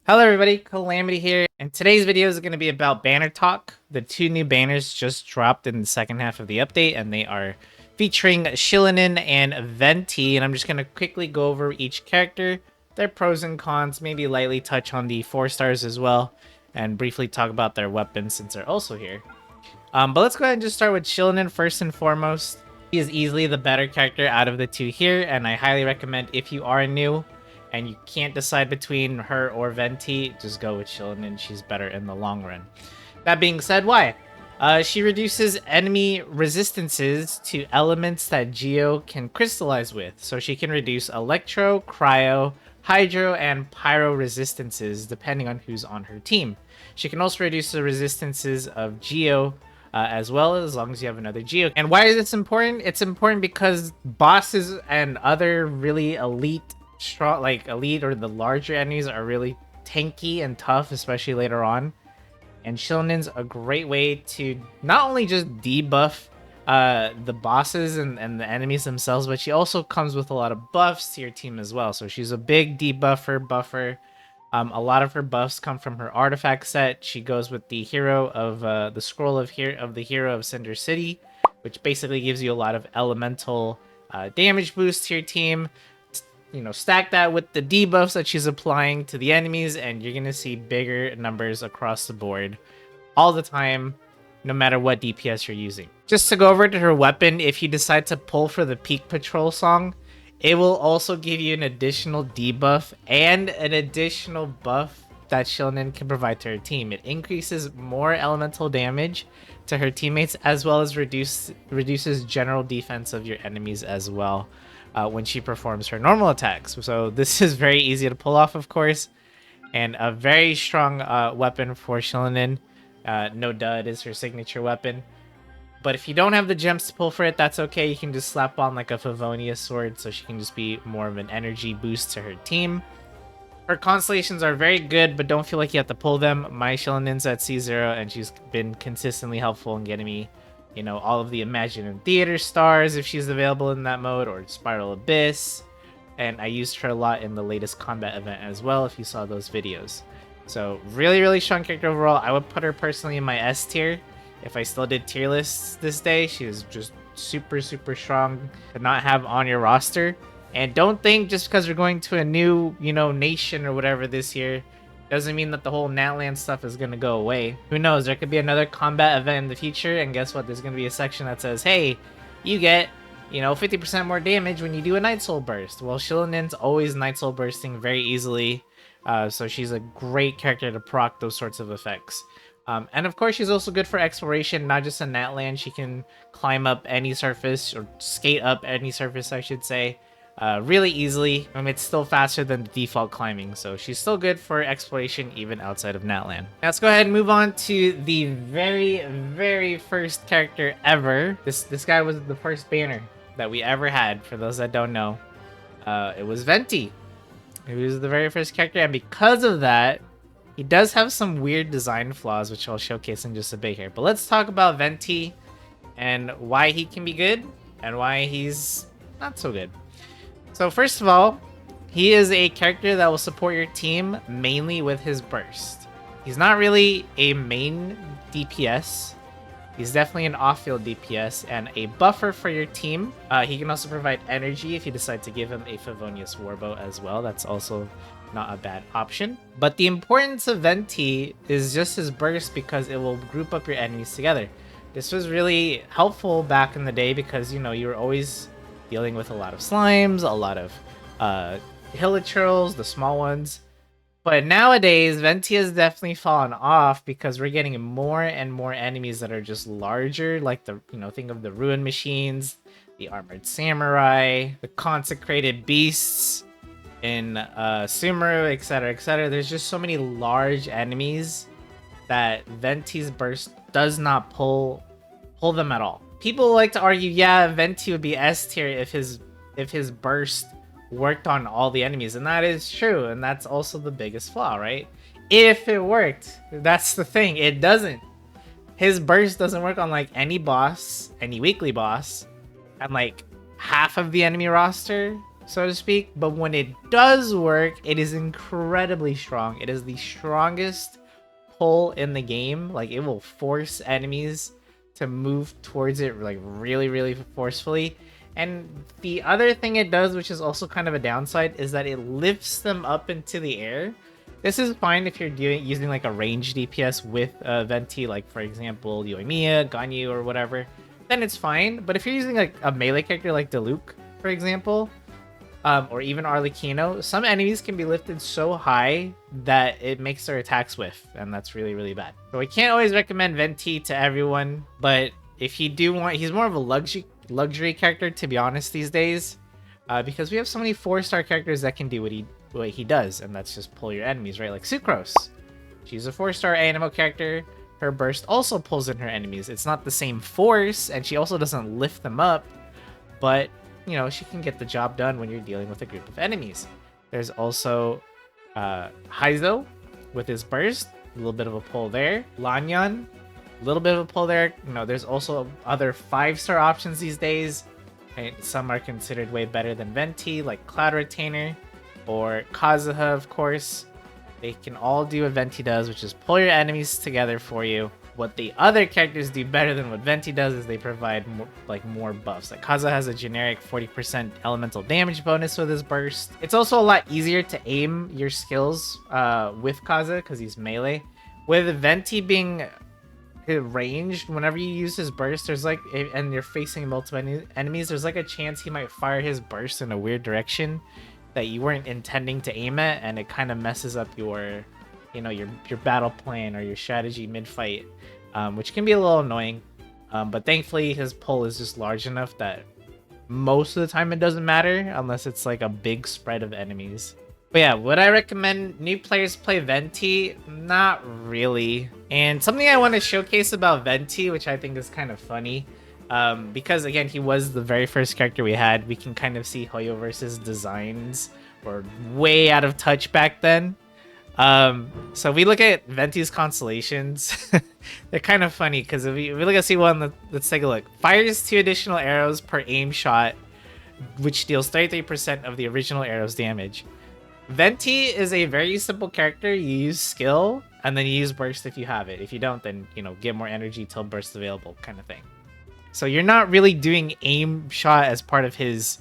Hello everybody, Calamity here, and today's video is going to be about banner talk. The two new banners just dropped in the second half of the update, and they are featuring Xilonen and Venti, and I'm just going to quickly go over each character, their pros and cons, maybe lightly touch on the 4 stars as well, and briefly talk about their weapons since they're also here. But let's go ahead and just start with Xilonen first and foremost. He is easily the better character out of the two here, and I highly recommend if you are new and you can't decide between her or Venti, just go with Xilonen. She's better in the long run. That being said, why? She reduces enemy resistances to elements that Geo can crystallize with. So she can reduce Electro, Cryo, Hydro, and Pyro resistances depending on who's on her team. She can also reduce the resistances of Geo as well, as long as you have another Geo. And why is this important? It's important because bosses and other really elite or the larger enemies are really tanky and tough, especially later on. And Shilonen's a great way to not only just debuff the bosses and the enemies themselves, but she also comes with a lot of buffs to your team as well. So she's a big buffer. A lot of her buffs come from her artifact set. She goes with the hero of the scroll of the hero of Cinder City, which basically gives you a lot of elemental damage boost to your team. You know, stack that with the debuffs that she's applying to the enemies, and you're gonna see bigger numbers across the board all the time, no matter what DPS you're using. Just to go over to her weapon, if you decide to pull for the Peak Patrol song, it will also give you an additional debuff and an additional buff that Xilonen can provide to her team. It increases more elemental damage to her teammates, as well as reduces general defense of your enemies as well. When she performs her normal attacks. So this is very easy to pull off, of course, and a very strong weapon for Xilonen. No Dud is her signature weapon. But if you don't have the gems to pull for it, that's okay. You can just slap on like a Favonia sword, so she can just be more of an energy boost to her team. Her constellations are very good, but don't feel like you have to pull them. My Xilonen's at C0, and she's been consistently helpful in getting me, you know, all of the Imagine Theater stars if she's available in that mode, or Spiral Abyss. And I used her a lot in the latest combat event as well, if you saw those videos. So really strong character overall. I would put her personally in my S tier if I still did tier lists this day. She was just super strong to not have on your roster. And don't think just because we're going to a new, you know, nation or whatever this year, doesn't mean that the whole Natland stuff is going to go away. Who knows? There could be another combat event in the future, and guess what? There's going to be a section that says, hey, you get, you know, 50% more damage when you do a Night Soul Burst. Well, Shilonen's always Night Soul Bursting very easily, so she's a great character to proc those sorts of effects. And of course, she's also good for exploration, not just in Natland. She can climb up any surface, or skate up any surface, I should say. Really easily. I mean, it's still faster than the default climbing, so she's still good for exploration even outside of Natland. Now let's go ahead and move on to the very first character ever. This guy was the first banner that we ever had, for those that don't know. It was Venti. He was the very first character, and because of that, he does have some weird design flaws, which I'll showcase in just a bit here. But let's talk about Venti and why he can be good and why he's not so good. So first of all, he is a character that will support your team mainly with his burst. He's not really a main DPS. He's definitely an off-field DPS and a buffer for your team. He can also provide energy if you decide to give him a Favonius Warbow as well. That's also not a bad option. But the importance of Venti is just his burst, because it will group up your enemies together. This was really helpful back in the day because, you know, you were always dealing with a lot of slimes, a lot of Hilichurls, the small ones. But nowadays, Venti has definitely fallen off because we're getting more and more enemies that are just larger, like the, you know, think of the Ruin Machines, the Armored Samurai, the Consecrated Beasts in Sumeru, etc, etc. There's just so many large enemies that Venti's burst does not pull them at all. People like to argue, yeah, Venti would be S tier if his burst worked on all the enemies, and that is true, and that's also the biggest flaw, right? If it worked, that's the thing. It doesn't. His burst doesn't work on like any boss, any weekly boss, and like half of the enemy roster. so to speak. But when it does work, it is incredibly strong. It is the strongest pull in the game. Like, it will force enemies to move towards it like really forcefully. And the other thing it does, which is also kind of a downside, is that it lifts them up into the air. This is fine if you're using like a ranged DPS with Venti, like for example Yoimiya, Ganyu, or whatever, then it's fine. But if you're using like a melee character like Diluc, for example, or even Arlecchino, some enemies can be lifted so high that it makes their attacks whiff, and that's really bad. So I can't always recommend Venti to everyone, but if you do want, he's more of a luxury character, to be honest, these days, because we have so many 4-star characters that can do what he does, and that's just pull your enemies, right? Like Sucrose, she's a 4-star Anemo character. Her burst also pulls in her enemies. It's not the same force, and she also doesn't lift them up, but you know, she can get the job done when you're dealing with a group of enemies. There's also Heizo with his burst, a little bit of a pull there. Lanyan, a little bit of a pull there. You know, there's also other 5-star options these days. And some are considered way better than Venti, like Cloud Retainer or Kazuha, of course. They can all do what Venti does, which is pull your enemies together for you. What the other characters do better than what Venti does is they provide more buffs. Like Kazuha has a generic 40% elemental damage bonus with his burst. It's also a lot easier to aim your skills with Kazuha because he's melee. With Venti being ranged, whenever you use his burst, there's like, and you're facing multiple enemies, there's like a chance he might fire his burst in a weird direction that you weren't intending to aim at, and it kind of messes up your, you know, your battle plan or your strategy mid-fight, which can be a little annoying. But thankfully his pull is just large enough that most of the time it doesn't matter unless it's like a big spread of enemies. But yeah, would I recommend new players play Venti? Not really. And something I want to showcase about Venti, which I think is kind of funny, because again, he was the very first character we had. We can kind of see Hoyoverse's designs were way out of touch back then. So we look at Venti's constellations. They're kind of funny because if we look at C1, let's take a look. Fires 2 additional arrows per aim shot, which deals 33% of the original arrow's damage. Venti is a very simple character. You use skill, and then you use burst if you have it. If you don't, then, you know, get more energy till burst available kind of thing. So you're not really doing aim shot as part of his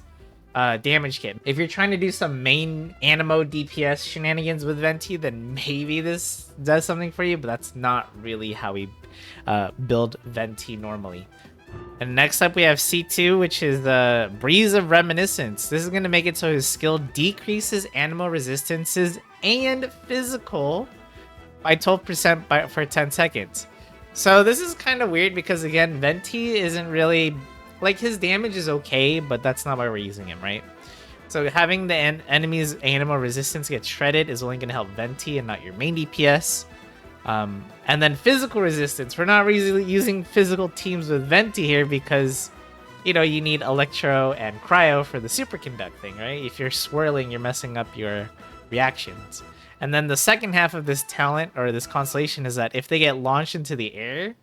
damage kit. If you're trying to do some main Anemo DPS shenanigans with Venti, then maybe this does something for you, but that's not really how we build Venti normally. And next up we have C2, which is the Breeze of Reminiscence. This is going to make it so his skill decreases animal resistances and physical by 12% for 10 seconds. So this is kind of weird because, again, Venti isn't really... like, his damage is okay, but that's not why we're using him, right? So having the enemy's animal resistance get shredded is only going to help Venti and not your main DPS. And then physical resistance. We're not really using physical teams with Venti here because, you know, you need Electro and Cryo for the superconducting, right? If you're swirling, you're messing up your reactions. And then the second half of this talent, or this constellation, is that if they get launched into the air,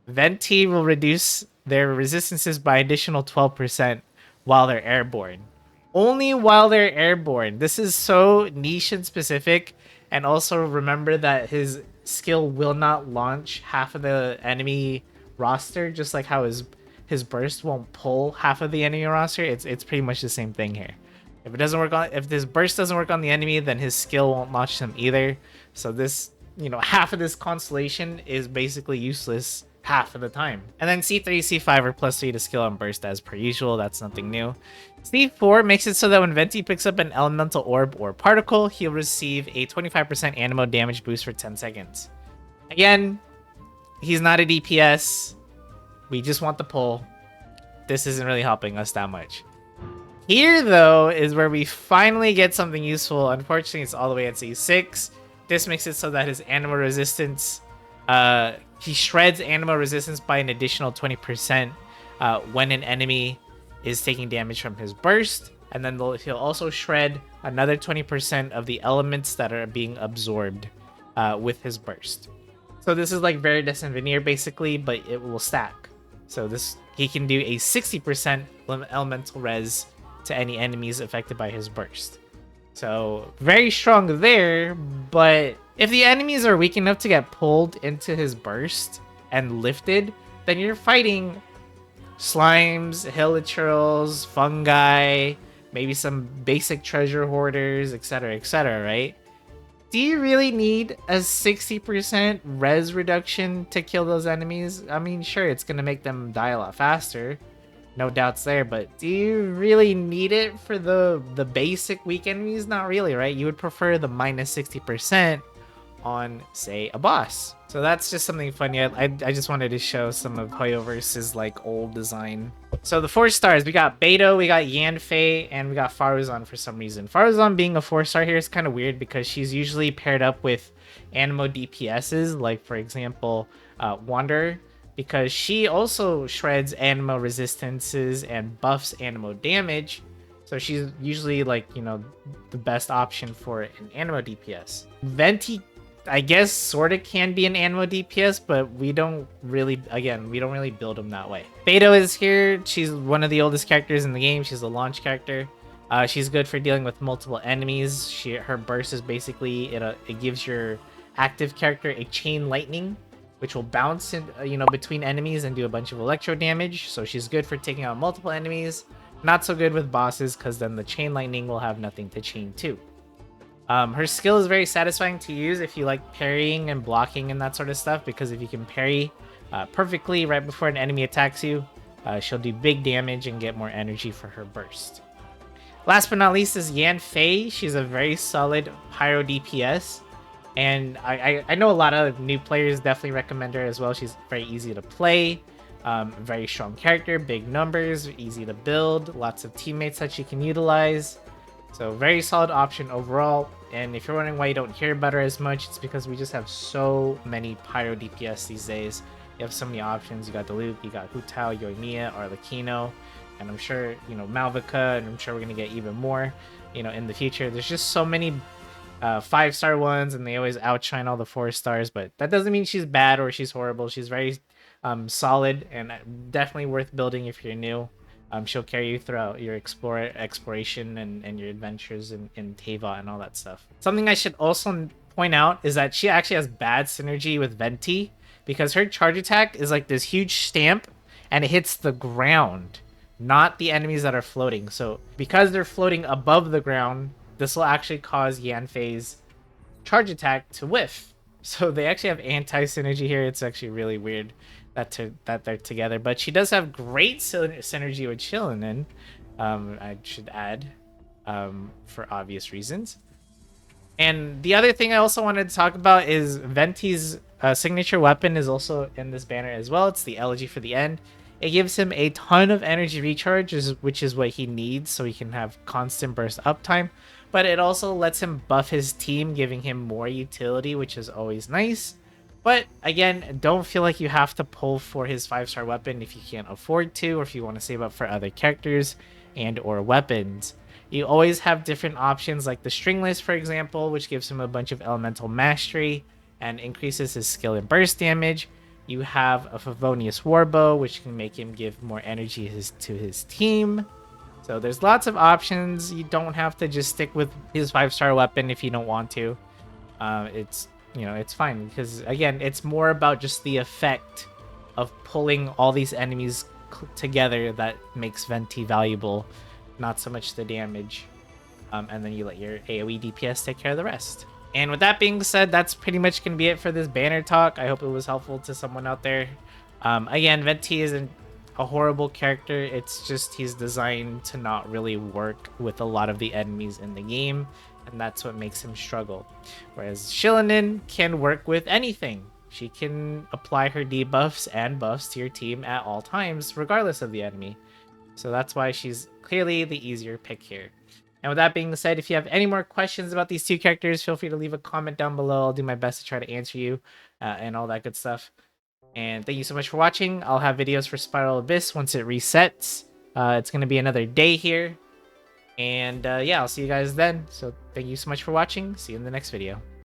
Venti will reduce their resistances by additional 12% while they're airborne. Only while they're airborne. This is so niche and specific. And also remember that his skill will not launch half of the enemy roster, just like how his burst won't pull half of the enemy roster. It's pretty much the same thing here. If this burst doesn't work on the enemy, then his skill won't launch them either. So this, you know, half of this constellation is basically useless half of the time. And then C3, C5 are +3 to skill and burst as per usual. That's nothing new. C4 makes it so that when Venti picks up an elemental orb or particle, he'll receive a 25% anemo damage boost for 10 seconds. Again, he's not a DPS. We just want the pull. This isn't really helping us that much. Here, though, is where we finally get something useful. Unfortunately, it's all the way at C6. This makes it so that his anemo resistance... he shreds anemo resistance by an additional 20% when an enemy is taking damage from his burst, and then he'll also shred another 20% of the elements that are being absorbed with his burst. So this is like Veritas and Veneer basically, but it will stack. So he can do a 60% elemental res to any enemies affected by his burst. So very strong there, but if the enemies are weak enough to get pulled into his burst and lifted, then you're fighting slimes, hilichurls, fungi, maybe some basic treasure hoarders, etc., right? Do you really need a 60% res reduction to kill those enemies? I mean, sure, it's gonna make them die a lot faster. No doubts there, but do you really need it for the basic weak enemies? Not really, right? You would prefer the minus 60% on, say, a boss. So that's just something funny. I just wanted to show some of Hoyoverse's like old design. So the 4 stars, we got Beto, we got Yanfei, and we got Faruzan for some reason. Faruzan being a 4-star here is kind of weird because she's usually paired up with Animo DPSs, like for example, Wanderer, because she also shreds Animo resistances and buffs Animo damage. So she's usually like, you know, the best option for an Animo DPS. Venti, I guess, sort of can be an Animo DPS, but we don't really build them that way. Beto is here. She's one of the oldest characters in the game. She's a launch character. She's good for dealing with multiple enemies. Her burst is basically, it gives your active character a chain lightning, which will bounce in, between enemies and do a bunch of electro damage. So she's good for taking out multiple enemies. Not so good with bosses, because then the chain lightning will have nothing to chain to. Her skill is very satisfying to use if you like parrying and blocking and that sort of stuff, because if you can parry perfectly right before an enemy attacks you, she'll do big damage and get more energy for her burst. Last but not least is Yanfei. She's a very solid pyro DPS, and I know a lot of new players definitely recommend her as well. She's very easy to play, very strong character, big numbers, easy to build, lots of teammates that she can utilize. So very solid option overall. And if you're wondering why you don't hear about her as much, it's because we just have so many pyro DPS these days. You have so many options. You got Diluc, you got Hu Tao, Yoimiya, Arlecchino, and I'm sure, Malvika, and I'm sure we're going to get even more, in the future. There's just so many 5-star ones, and they always outshine all the 4 stars, but that doesn't mean she's bad or she's horrible. She's very solid and definitely worth building if you're new. She'll carry you throughout your exploration and your adventures in Teyvat and all that stuff. Something I should also point out is that she actually has bad synergy with Venti, because her charge attack is like this huge stamp and it hits the ground, not the enemies that are floating. So because they're floating above the ground, this will actually cause Yanfei's charge attack to whiff. So they actually have anti-synergy here. It's actually really weird that they're together, but she does have great synergy with Xilonen, I should add, for obvious reasons. And the other thing I also wanted to talk about is Venti's signature weapon is also in this banner as well. It's the Elegy for the End. It gives him a ton of energy recharge, which is what he needs so he can have constant burst uptime, but it also lets him buff his team, giving him more utility, which is always nice. But again, don't feel like you have to pull for his 5-star weapon if you can't afford to, or if you want to save up for other characters and or weapons. You always have different options, like the Stringless, for example, which gives him a bunch of elemental mastery and increases his skill and burst damage. You have a Favonius Warbow, which can make him give more energy to his team. So there's lots of options. You don't have to just stick with his 5-star weapon if you don't want to. It's fine, because again, it's more about just the effect of pulling all these enemies together that makes Venti valuable, not so much the damage. And then you let your AoE DPS take care of the rest. And with that being said, that's pretty much going to be it for this banner talk. I hope it was helpful to someone out there. Again, Venti isn't a horrible character. It's just he's designed to not really work with a lot of the enemies in the game, and that's what makes him struggle. Whereas Xilonen can work with anything. She can apply her debuffs and buffs to your team at all times, regardless of the enemy. So that's why she's clearly the easier pick here. And with that being said, if you have any more questions about these two characters, feel free to leave a comment down below. I'll do my best to try to answer you and all that good stuff. And thank you so much for watching. I'll have videos for Spiral Abyss once it resets. It's going to be another day here. And yeah, I'll see you guys then. So thank you so much for watching. See you in the next video.